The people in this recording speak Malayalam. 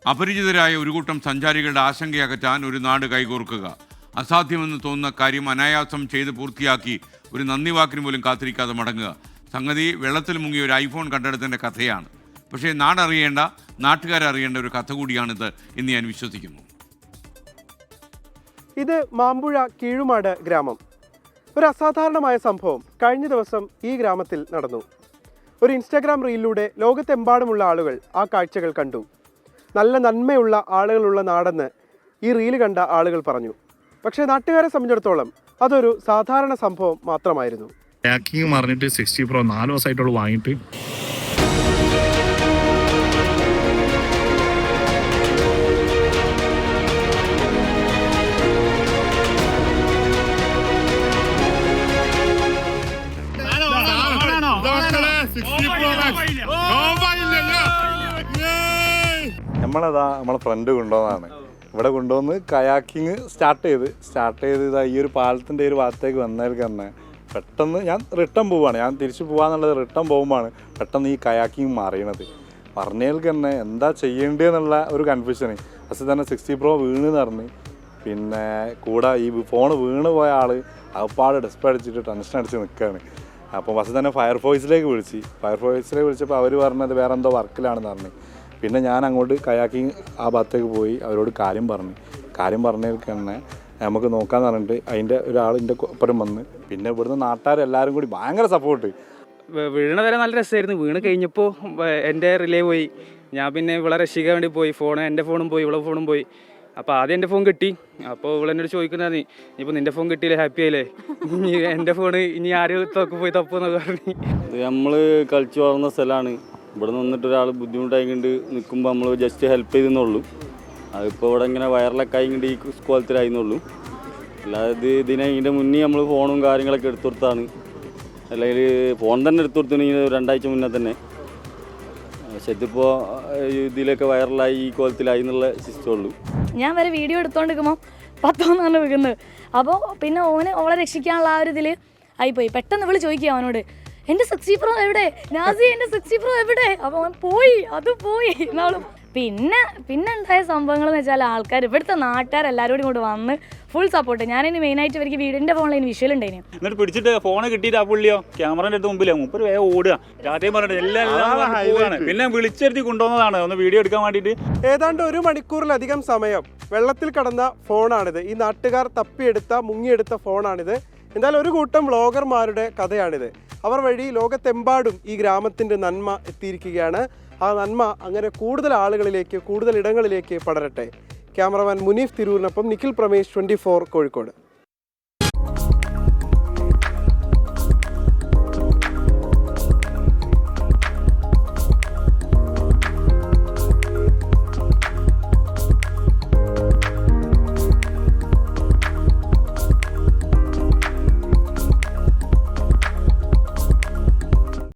അപരിചിതരായ ഒരു കൂട്ടം സഞ്ചാരികളുടെ ആശങ്കയകറ്റാൻ ഒരു നാട് കൈകോർക്കുക. അസാധ്യമെന്ന് തോന്നുന്ന കാര്യം അനായാസം ചെയ്ത് പൂർത്തിയാക്കി ഒരു നന്ദി വാക്കിന് പോലും കാത്തിരിക്കാതെ മടങ്ങുക. സംഗതി വെള്ളത്തിൽ മുങ്ങിയ ഒരു ഐഫോൺ കണ്ടെടുത്തതിൻ്റെ കഥയാണ്. പക്ഷേ നാടറിയേണ്ട, നാട്ടുകാരറിയേണ്ട ഒരു കഥ കൂടിയാണിത് എന്ന് ഞാൻ വിശ്വസിക്കുന്നു. ഇത് മാമ്പുഴ കീഴുമാട് ഗ്രാമം. ഒരു അസാധാരണമായ സംഭവം കഴിഞ്ഞ ദിവസം ഈ ഗ്രാമത്തിൽ നടന്നു. ഒരു ഇൻസ്റ്റാഗ്രാം റീലിലൂടെ ലോകത്തെമ്പാടുമുള്ള ആളുകൾ ആ കാഴ്ചകൾ കണ്ടു. നല്ല നന്മയുള്ള ആളുകളുള്ള നാടെന്ന് ഈ റീല് കണ്ട ആളുകൾ പറഞ്ഞു. പക്ഷേ നാട്ടുകാരെ സംബന്ധിച്ചിടത്തോളം അതൊരു സാധാരണ സംഭവം മാത്രമായിരുന്നു. ഹാക്കിങ് മറിഞ്ഞിട്ട് 60 Pro 4 ദിവസമായിട്ടുള്ള വാങ്ങിയിട്ട് നമ്മളെ ഫ്രണ്ട് കൊണ്ടുവന്നതാണ്. ഇവിടെ കൊണ്ടുവന്ന് കയാക്കിങ് സ്റ്റാർട്ട് ചെയ്ത് ഇതാ ഈ ഒരു പാലത്തിൻ്റെ ഒരു ഭാഗത്തേക്ക് വന്നതിൽ തന്നെ പെട്ടെന്ന് ഞാൻ റിട്ടേൺ പോവുകയാണ്. ഞാൻ തിരിച്ചു പോകാന്നുള്ളത് റിട്ടേൺ പോകുമ്പോഴാണ് പെട്ടെന്ന് ഈ കയാക്കിങ് മാറിയണത്. പറഞ്ഞതിൽ തന്നെ എന്താ ചെയ്യേണ്ടതെന്നുള്ള ഒരു കൺഫ്യൂഷന്. ഫസ്റ്റ് തന്നെ 60 Pro വീണെന്ന് പറഞ്ഞ്, പിന്നെ കൂടെ ഈ ഫോൺ വീണ് പോയ ആൾ അപ്പാട് ഡെസ്പ് അടിച്ചിട്ട് ടെൻഷൻ അടിച്ച് നിൽക്കുകയാണ്. അപ്പോൾ ഫസ്റ്റ് തന്നെ ഫയർഫോഴ്സിലേക്ക് വിളിച്ചപ്പോൾ അവർ പറഞ്ഞത് വേറെ എന്തോ വർക്കിലാണെന്ന് പറഞ്ഞു. പിന്നെ ഞാൻ അങ്ങോട്ട് കയാക്കിങ് ആ ഭാഗത്തേക്ക് പോയി അവരോട് കാര്യം പറഞ്ഞതിൽ തന്നെ നമുക്ക് നോക്കാമെന്ന് പറഞ്ഞിട്ട് അതിൻ്റെ ഒരാളിൻ്റെ ഒപ്പരം വന്ന്, പിന്നെ ഇവിടുന്ന് നാട്ടുകാരെല്ലാവരും കൂടി ഭയങ്കര സപ്പോർട്ട്. വീണ വരെ നല്ല രസമായിരുന്നു. വീണ് കഴിഞ്ഞപ്പോൾ എൻ്റെ റിലേ പോയി. ഞാൻ പിന്നെ ഇവിടെ രക്ഷിക്കാൻ വേണ്ടി പോയി. എൻ്റെ ഫോണും പോയി, ഇവളെ ഫോണും പോയി. അപ്പോൾ ആദ്യം എൻ്റെ ഫോൺ കിട്ടി. അപ്പോൾ ഇവളെന്നോട് ചോദിക്കുന്നത്, ഇപ്പോൾ നിൻ്റെ ഫോൺ കിട്ടിയില്ലേ, ഹാപ്പി ആയില്ലേ, എൻ്റെ ഫോൺ ഇനി ആരും പോയി തപ്പുന്നൊക്കെ പറഞ്ഞു. നമ്മൾ കളിച്ചു വളർന്ന സ്ഥലമാണ്. ഇവിടെ നിന്നിട്ട് ഒരാൾ ബുദ്ധിമുട്ടായിക്കൊണ്ട് നിൽക്കുമ്പോൾ നമ്മൾ ജസ്റ്റ് ഹെൽപ്പ് ചെയ്തെന്നുള്ളൂ. അതിപ്പോൾ ഇവിടെ ഇങ്ങനെ വയറിലൊക്കെ ആയിക്കൊണ്ട് ഈ കോലത്തിലായിരുന്നുള്ളൂ. അല്ലാതെ ഇതിൻ്റെ മുന്നേ നമ്മൾ ഫോണും കാര്യങ്ങളൊക്കെ എടുത്തു കൊടുത്താണ്. അല്ലെങ്കിൽ ഫോൺ തന്നെ എടുത്തു കൊടുത്തിട്ടുണ്ടെങ്കിൽ 2 ആഴ്ച മുന്നേ തന്നെ. പക്ഷെ ഇതിപ്പോൾ ഇതിലൊക്കെ വൈറലായി ഈ കോലത്തിലായി എന്നുള്ള സിസ്റ്റം ഉള്ളൂ. ഞാൻ വരെ വീഡിയോ എടുത്തോണ്ടിരിക്കുമ്പോൾ 10 വെക്കുന്നത്. അപ്പോൾ പിന്നെ ഓളെ രക്ഷിക്കാനുള്ള ആ ഒരു ഇതിൽ ആയിപ്പോയി. പെട്ടെന്ന് ഇവള് ചോദിക്കുക അവനോട്, എൻ്റെ 60 Pro എവിടെ, നാസി എൻ്റെ 60 Pro എവിടെ? അപ്പോൾ അവൻ പോയി എന്നാളും. പിന്നെ ഉണ്ടായ സംഭവങ്ങൾ എന്ന് വെച്ചാൽ ആൾക്കാർ, ഇവിടുത്തെ നാട്ടുകാരെല്ലാവരും കൂടെ വന്ന് ഫുൾ സപ്പോർട്ട്. ഞാനിനി മെയിനായിട്ട് ഇവർക്ക് വീടിൻ്റെ ഫോണിൽ വിഷ്വൽ ഉണ്ടായിരുന്നു. എന്നിട്ട് പിടിച്ചിട്ട് ഫോണ് കിട്ടിയിട്ട് ആ പുള്ളിയോ ക്യാമറേൻ്റെ അടുത്ത് മുമ്പിലോ മുപ്പര് വേഗം ഓടുക. രാത്രി പറഞ്ഞിട്ട് എല്ലാം പിന്നെ വിളിച്ചെടുത്തി കൊണ്ടുവന്നതാണ് ഒന്ന് വീഡിയോ എടുക്കാൻ വേണ്ടിയിട്ട്. ഏതാണ്ട് 1 മണിക്കൂറിലധികം സമയം വെള്ളത്തിൽ കടന്ന ഫോണാണിത്. ഈ നാട്ടുകാർ മുങ്ങിയെടുത്ത ഫോണാണിത്. എന്തായാലും ഒരു കൂട്ടം വ്ളോഗർമാരുടെ കഥയാണിത്. അവർ വഴി ലോകത്തെമ്പാടും ഈ ഗ്രാമത്തിൻ്റെ നന്മ എത്തിയിരിക്കുകയാണ്. ആ നന്മ അങ്ങനെ കൂടുതൽ ആളുകളിലേക്ക്, കൂടുതൽ ഇടങ്ങളിലേക്ക് പടരട്ടെ. ക്യാമറമാൻ മുനീഫ് തിരൂരിനൊപ്പം നിഖിൽ പ്രമേഷ്, 24 കോഴിക്കോട്.